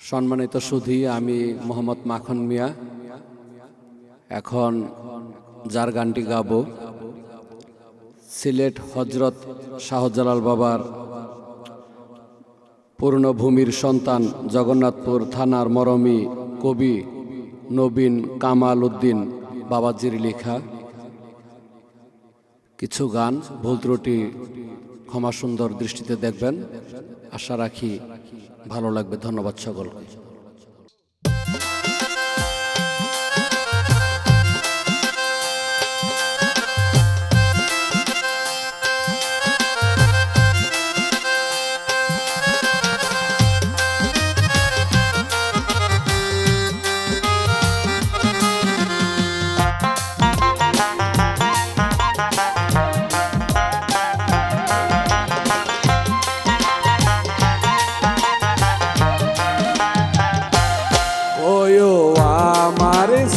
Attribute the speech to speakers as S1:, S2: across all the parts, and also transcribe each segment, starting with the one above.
S1: সম্মানিত সুধী, আমি মোহাম্মদ মাখন মিয়া এখন যার গানটি গাবো সিলেট হজরত শাহজালাল বাবার পূর্ণভূমির সন্তান জগন্নাথপুর থানার মরমী কবি নবীন কামাল উদ্দিন বাবাজির লেখা কিছু গান। ভুল ত্রুটি ক্ষমা সুন্দর দৃষ্টিতে দেখবেন, আশা রাখি ভালো লাগবে। ধন্যবাদ সকলকে।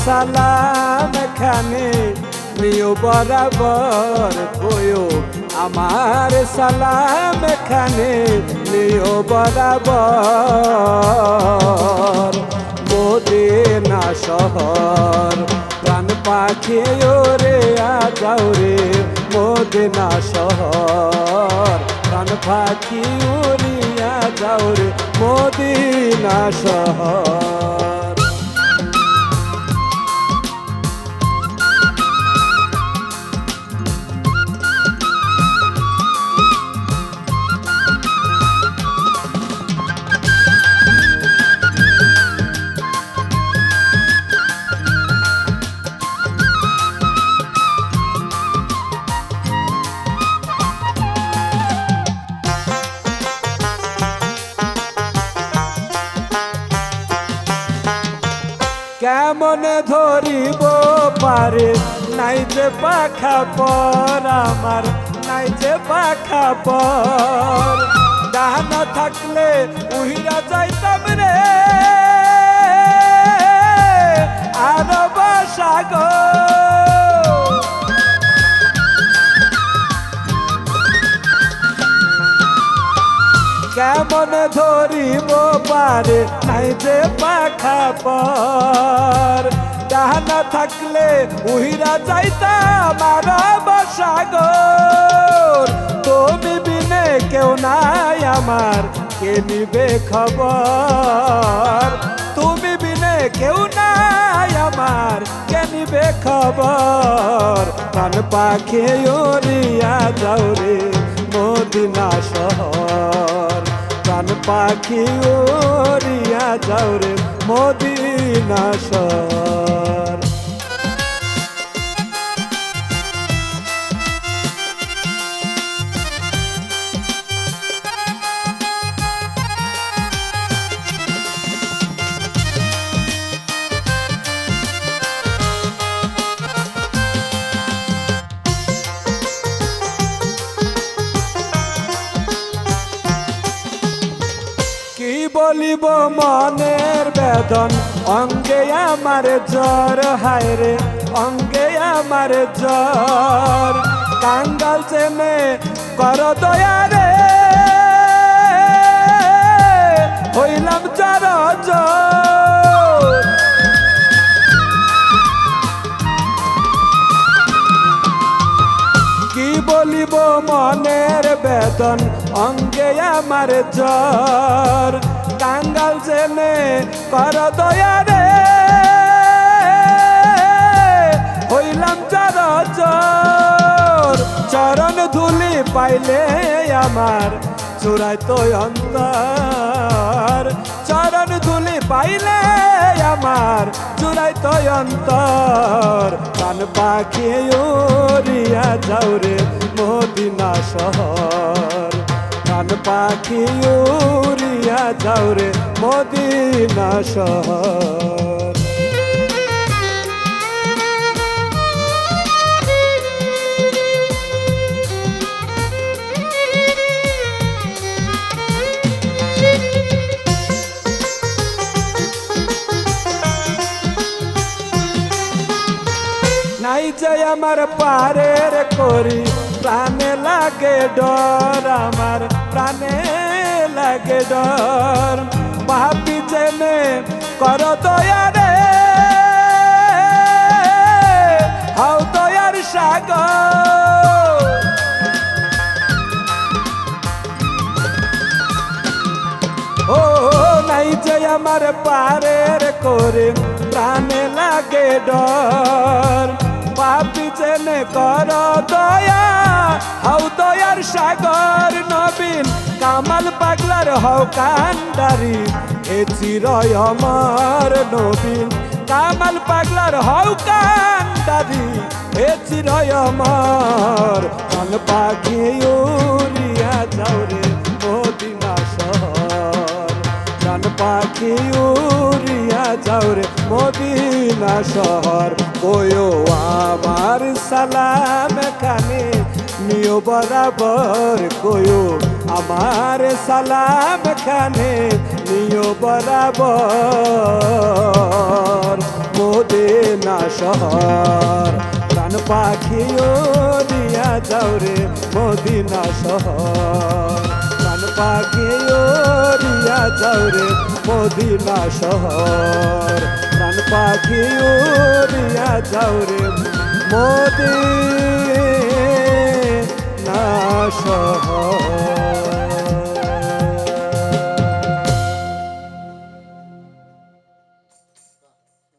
S2: সালাম খানে নিও বরাবর কয়ো আমার সালাম খানে নিও বরাবর। মদিনা শহর প্রাণ পাখি ওরে আজাও রে, মদিনা শহর প্রাণ পাখি উড়িয়া যাও রে, মদিনা শহর। কেমন ধরিব পারে নাই যে পাখা পর আমার, নাই যে পাখা পর। ডানা থাকলে উহিরা যাইতাম রে আরব সাগর। কেমন ধরিব পারে নাই যে পাখা পর। ডানা থাকলে উহিরা যাইতাম আরব সাগর। তুমি বিনে কেউ নাই আমার, কে নিবে খবর। তুমি বিনে কেউ নাই আমার, কে নিবে খবর। প্রাণ পাখি উড়িয়া যাও রে, মদিনা শহর প্রাণ পাখি উড়িয়া যাও রে, মদিনা শহর। বলিব মনের বেদন, অঙ্গে আমার জ্বর হায় রে, অঙ্গে আমার জ্বর। কাঙ্গাল চেনে কর দয়া রে, হইলাম জ্বর জ্বর। কি বলিব মনের বেদন, অঙ্গে আমার জ্বর। কাঙ্গাল জেনে কর দয়া রে, হইলাম জ্বর জ্বর। চরণ ধুলি পাইলে আমার চূড়ায় তো অন্তর। চরণ ধুলি পাইলে আমার চূড়ায় তো অন্তর। প্রাণ পাখি উড়িয়া যাও রে, মদিনা শহর প্রাণ পাখি উড়িয়া যাও রে, মদিনা শহর। নাই যে আমার পারের করি, প্রাণে লাগে ডর আমার, প্রাণে লাগে ডর। পাপি জেনে কর দয়া রে হাও দয়ার সাগর ও নাই যে আমার পারের করে প্রাণে লাগে ডর পাপি জেনে কর দয়া হাও দয়ার সাগর নবীন কামাল পাগলার হও কান্ডারি এ চিরয় আমার নবীন কামাল পাগলার হও কান্ডারি এ চিরয় আমার কান পাখি উড়িয়া যাও রে মদিনা শহর কান পাখি উড়িয়া যাও রে মদিনা শহর কয়ো আমার সালাম খানে নিও বরাবর কয়ো আমার সালাম খানে নিও বরাবর মদিনা শহর প্রাণ পাখিও দিয়া যাও রে মদিনা শহর প্রাণ পাখিও দিয়া যাও রে মদিনা শহর প্রাণ পাখিও দিয়া যাও রে মদিনা শহর